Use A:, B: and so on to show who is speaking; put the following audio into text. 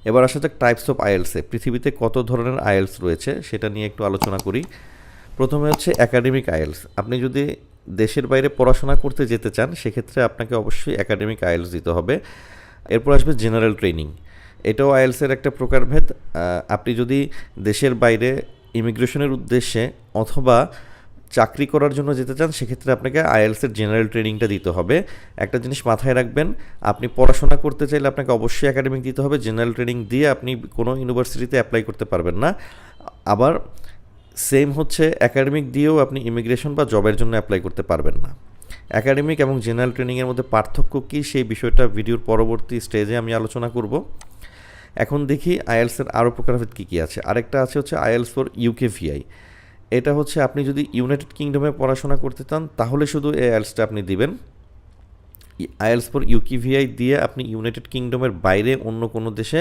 A: এবার আসা যাক টাইপস অফ আইএলসে। পৃথিবীতে কত ধরনের আইএলস রয়েছে সেটা নিয়ে একটু আলোচনা করি। প্রথমে হচ্ছে একাডেমিক আইএলস। আপনি যদি দেশের বাইরে পড়াশোনা করতে যেতে চান সেক্ষেত্রে আপনাকে অবশ্যই একাডেমিক আইএলস দিতে হবে। এরপর আসবে জেনারেল ট্রেনিং। এটাও আইএলসের একটা প্রকারভেদ। আপনি যদি দেশের বাইরে ইমিগ্রেশনের উদ্দেশ্যে অথবা চাকরি করার জন্য যেতে চান সেক্ষেত্রে আপনাকে আইএলসের জেনারেল ট্রেনিংটা দিতে হবে। একটা জিনিস মাথায় রাখবেন, আপনি পড়াশোনা করতে চাইলে আপনাকে অবশ্যই একাডেমিক দিতে হবে। জেনারেল ট্রেনিং দিয়ে আপনি কোনো ইউনিভার্সিটিতে অ্যাপ্লাই করতে পারবেন না। আবার সেম হচ্ছে একাডেমিক দিয়েও আপনি ইমিগ্রেশন বা জবের জন্য অ্যাপ্লাই করতে পারবেন না। একাডেমিক এবং জেনারেল ট্রেনিংয়ের মধ্যে পার্থক্য কী সেই বিষয়টা ভিডিওর পরবর্তী স্টেজে আমি আলোচনা করব। এখন দেখি আইএলসের আরও প্রকারভেদ কী কী আছে। আরেকটা আছে হচ্ছে আইএলস ফর ইউকেভিআই। এটা হচ্ছে আপনি যদি ইউনাইটেড কিংডমে পড়াশোনা করতে চান তাহলে শুধু এই আইএলসটা আপনি দিবেন। আইএলস ফর ইউকেভিআই দিয়ে আপনি ইউনাইটেড কিংডমের বাইরে অন্য কোনো দেশে